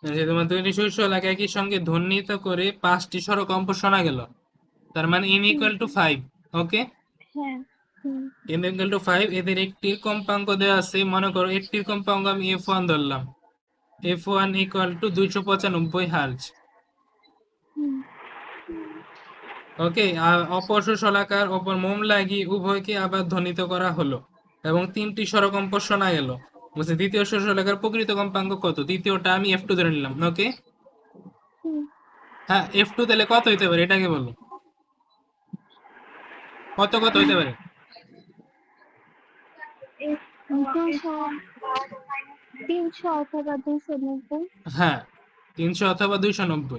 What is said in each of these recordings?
যে তোমার দুইটি শীর্ষ এলাকা একই সঙ্গে ধ্বনিত করে 5টি স্বর কম্প শোনা গেল, তার মানে n হুম, ইকুয়াল টু 5। ওকে, হ্যাঁ, হুম, n ইকুয়াল টু 5, এদের একটির কম্পাঙ্ক দেওয়া আছে, মনে করো একটির কম্পাঙ্ক আমি f1 ধরলাম, f1 ইকুয়াল টু 295 হার্জ। হুম, ওকে, আর অপর শলাকার অপর মোম লাগিয়ে উভয়কে আবার ধ্বনিত করা হলো এবং 3টি স্বরকম্প শোনা গেল। বুঝছি, দ্বিতীয় শলাকার প্রকৃত কম্পাঙ্ক কত? দ্বিতীয়টা আমি f2 ধরে নিলাম। ওকে, হুম। হ্যাঁ, f2 তাহলে কত হইতে পারে এটাকে বলো, কত কত হইতে পারে? 200, 300 অথবা 290। হ্যাঁ, 300 অথবা 290,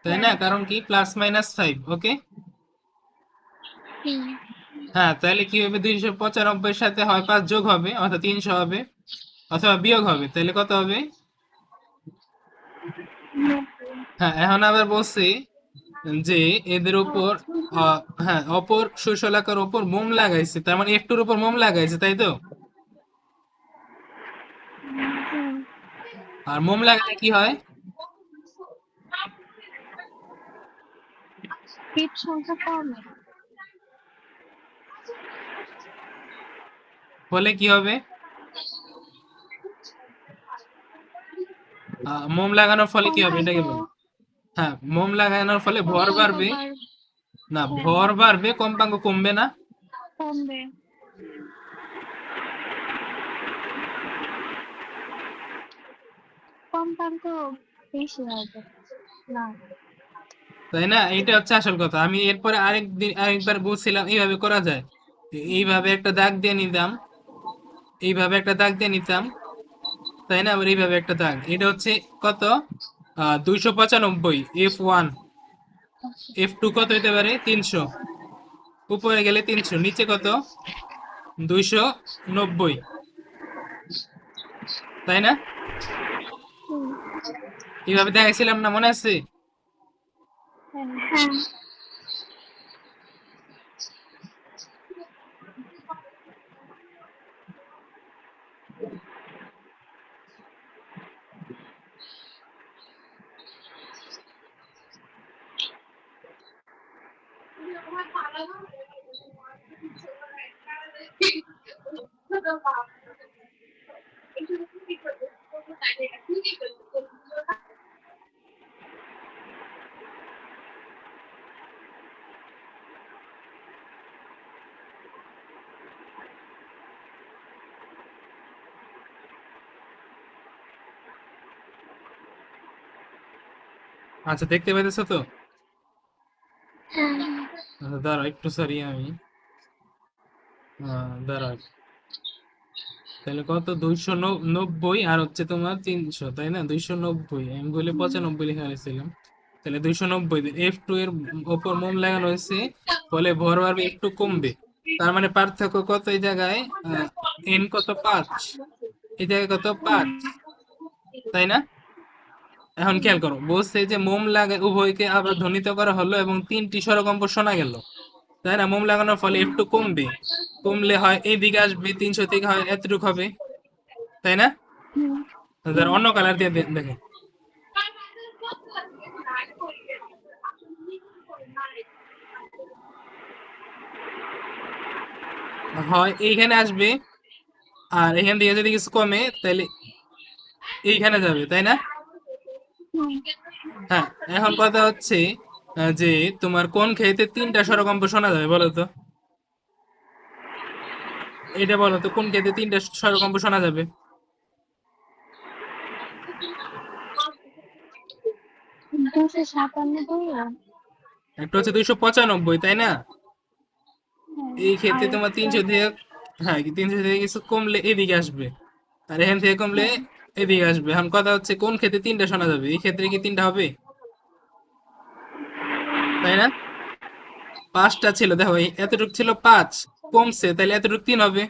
তাই হ্যাঁ, না? কারণ কি প্লাস মাইনাস 5। ওকে, হুম, হ্যাঁ, তাহলে কি হবে, 295 এর সাথে হয় 5 যোগ হবে অর্থাৎ 300 হবে, অথবা বিয়োগ হবে, তাহলে কত হবে? 90। হ্যাঁ, এখন আবার বলছি যে এদের উপর হ্যাঁ, অপর শৈশলাকার উপর মোম লাগাইছে, তার মানে একটুর উপর মোম লাগাইছে, তাই তো? হুম, আর মোম লাগালে কি হয়? বিট সংখ্যা কমে। ফলে কি হবে? মোম লাগানোর ফলে কি হবে কম্পাঙ্ক এটাকে বলো। হ্যাঁ, মোম লাগানোর ফলে ভর কম্পাঙ্ক বাড়বে। বার না, হ্যাঁ, ভর বাড়বে, কম্পাঙ্ক কমবে না। কমবে। কম্পাঙ্ক বেশি হবে না। তাই না? এটা হচ্ছে আসল কথা। আমি এরপরে আরেকবার বলছিলাম এইভাবে করা যায়, এইভাবে একটা দাগ দিয়ে নিতাম, এইভাবে একটা দাগ দিয়ে নিতাম, তাই না? আবার এইভাবে একটা দাগ, এটা হচ্ছে কত? 295 f1, f2 কত হইতে পারে? 300। উপরে গেলে 300, নিচে কত? 290, তাই না? হুম, এইভাবে দেখাইছিলাম না, মনে আছে? হ্যাঁ, আচ্ছা, দেখতে পাইতেছো তো? হ্যাঁ, আচ্ছা, দাঁড়াও একটু, সরি আমি দাঁড়াও। তাহলে কত? 290 আর হচ্ছে তোমার 300, তাই না? 290, আমি বলে হুম, 95 লেখা হয়েছিলাম। তাহলে 290, f2 এর ওপর মোম লাগানো হয়েছে, ফলে ভর বাড়বে, একটু কমবে। তার মানে পার্থক্য কত এই জায়গায়? n কত? 5। এই জায়গায় কত? 5, তাই না? এখন হুম, খেয়াল করো, বলছে যে মোম লাগা উভয়কে আবার ধ্বনিত করা হলো এবং 3টি স্বরকম্প শোনা গেল, তাই না? মোম লাগানোর ফলে একটু কমবে, কমলে হয় এইদিকে আসবে, 300 থেকে হয় এতটুকু হবে, তাই না? হুম, যারা হুম, অন্য কালার দিয়ে দেখেন, হয় এইখানে আসবে, আর এখান থেকে যদি কিছু কমে তাহলে এইখানে যাবে, তাই না? হুম। হ্যাঁ, এখন কথা হচ্ছে যে তোমার কোন ক্ষেত্রে 3টা স্বরকম্প শোনা যাবে বলো তো? এটা বলো তো, কোন ক্ষেত্রে 3টা স্বরকম্প শোনা যাবে? 297 একটা হচ্ছে 295, তাই না? হ্যাঁ, এই ক্ষেত্রে আর তোমার একটা 300 থেকে, হ্যাঁ, 300 থেকে কিছু কমলে এদিকে আসবে, আর এখান থেকে কমলে হ্যাঁ, এদিকে আসবে। এখন কথা হচ্ছে কোন ক্ষেত্রে 3টা শোনা যাবে? এই ক্ষেত্রে কি 3টা হবে? তাই না? 5টা ছিল, দেখো এতটুক ছিল 5, কমছে, তাহলে এতটুক 3 হবে,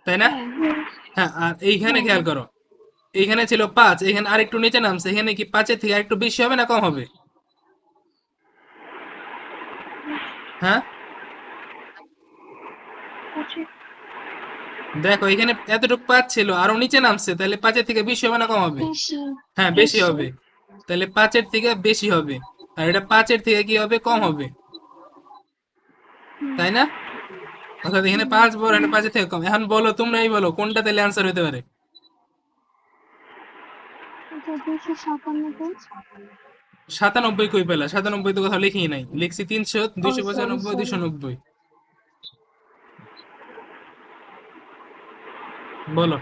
তাই না? হ্যাঁ, হ্যাঁ, আর এইখানে হ্যাঁ, খেয়াল করো, এইখানে ছিল 5, এখানে আরেকটু নিচে নামছে, এখানে কি 5-এর থেকে আরেকটু বেশি হবে না কম হবে? হ্যাঁ, আচ্ছা, দেখো এখানে এতটুকু 5 ছিল, আরো নিচে নামছে, তাহলে 5-এর থেকে বেশি হবে না কম হবে? বেশি। হ্যাঁ, বেশি বেশি। হবে। তাহলে 5-এর থেকে বেশি হবে, আর এটা 5-এর থেকে কি হবে, কম হবে, হুম। তাই না? অর্থাৎ এখানে হুম। 5 বড়, এখানে 5-এর থেকে কম। এখন বলো, তোমরাই বলো কোনটা তাহলে অ্যান্সার হতে পারে। এটা 297। 97 কই পেলা? 97 তো কোথাও লিখি নাই, লিখছি 300, ও সরি 295, সরি। 290। বলো।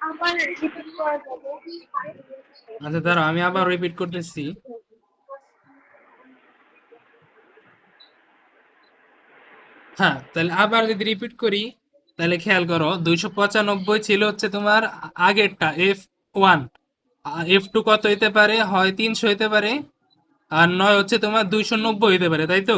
আবার রিপিট করা যাবে? আচ্ছা দাঁড়াও, আমি আবার রিপিট করতেছি। হ্যাঁ, তাহলে আবার যদি রিপিট করি, তাহলে খেয়াল করো, 295 ছিল হচ্ছে তোমার আগেরটা F1। F2 কত হইতে পারে? হয় 300 হইতে পারে, আর নয় হচ্ছে তোমার 290 হইতে পারে, তাই তো?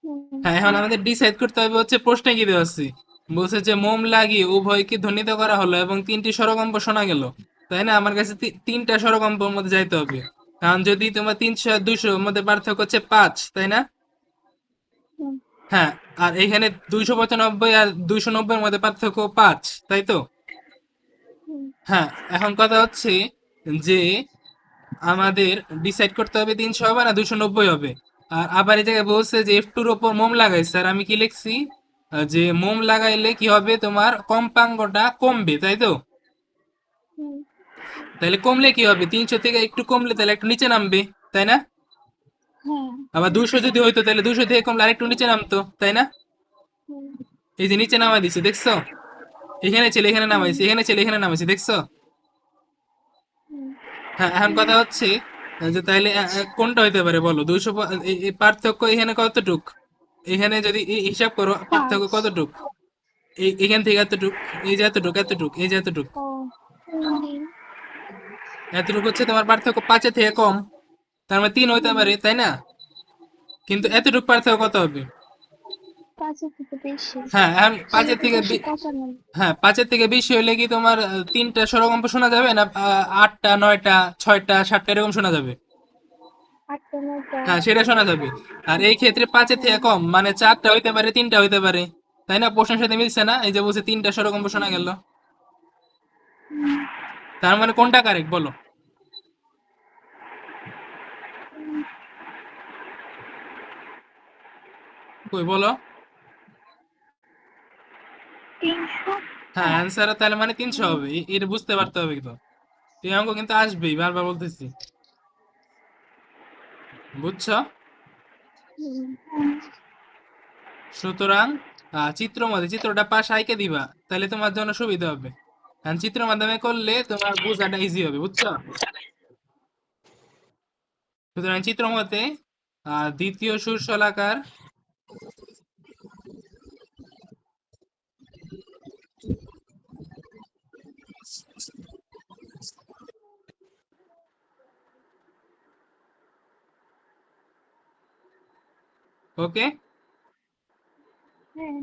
হুম। হ্যাঁ, এখন আমাদের ডিসাইড করতে হবে হচ্ছে প্রশ্নে কি দেওয়া আছে। বলছে যে মোম লাগিয়ে উভয়কে ধ্বনিত করা হলো এবং 3টি স্বরকম্প শোনা গেল, তাই না? আমার কাছে 3টা স্বরকম্পের মধ্যে যাইতে হবে, কারণ যদি তোমার 300 আর 200 মধ্যে পার্থক্য হচ্ছে 5, তাই না? হুম। হ্যাঁ, আর এখানে 295 আর 290 এর মধ্যে পার্থক্য 5, তাই তো? হুম। হ্যাঁ, এখন কথা হচ্ছে যে আমাদের ডিসাইড করতে হবে 300 হবে না 290 হবে। আর আবার এই জায়গায় বলছে যে F2 এর উপর মোম লাগাইছে, আর আমি কি লিখছি? যে মোম লাগাইলে কি হবে, তোমার কম্পাঙ্কটা কমবে, তাই তো? হুম। তাহলে কমলে কি হবে, 300 থেকে একটু কমলে তাহলে একটু নিচে নামবে, তাই না? হ্যাঁ। আবার 200 যদি হইতো তাহলে 200 থেকে কমলে আরেকটু নিচে নামতো, তাই না? হুম। এই যে নিচে নামাই দিছে, দেখছো? এখানে ছিল, এখানে হুম। নামাইছি, এখানে ছিল, এখানে নামাইছি, দেখছো? হুম। হ্যাঁ, এখন কথা হচ্ছে যে তাইলে কোনটা হইতে পারে বলো? 200 পার্থক্য এখানে কতটুক? এখানে যদি হিসাব করো, পার্থক্য 5। কতটুক? এখান থেকে এতটুক, এই যে এতটুক, এতটুক, এই যে এতটুক, ও 3 দিন। এতটুক হচ্ছে তোমার পার্থক্য 5-এর থেকে কম, তার মানে 3 হইতে হুম। পারে, তাই না? কিন্তু এতটুক পার্থক্য কত হবে? 5-এর থেকে বেশি। হ্যাঁ, এখন তাহলে 5-এর তো থেকে 295। হ্যাঁ, 5-এর থেকে বেশি হলে কি তোমার 3টা স্বরকম্প শোনা যাবে, না 8টা, 9টা, 6টা, 7টা এরকম শোনা যাবে? 8টা 9টা। হ্যাঁ, সেটা শোনা যাবে। আর এই ক্ষেত্রে 5-এর থেকে হ্যাঁ। কম মানে 4টা হইতে পারে, 3টা হইতে পারে, তাই না? প্রশ্নের সাথে মিলছে না? এই যে বলছে 3টা স্বরকম্প শোনা গেল, তার মানে কোনটা কারেক্ট বলো? কই বলো। 300। হ্যাঁ, অ্যান্সার তাহলে মানে 300 হবে, এটা বুঝতে পারতে হবে তো। এই অঙ্ক কিন্তু আসবেই, বারবার বলতেছি, বুঝছো? হুম। সুতরাং চিত্র মধ্যে চিত্রটা পাশ আঁকে দিবা, তাহলে তোমার জন্য সুবিধা হবে, কারণ চিত্রের মাধ্যমে করলে তোমার বোঝাটা ইজি হবে, বুঝছো? সুতরাং চিত্র মতে দ্বিতীয় সুর শলাকার, ওকে। হ্যাঁ।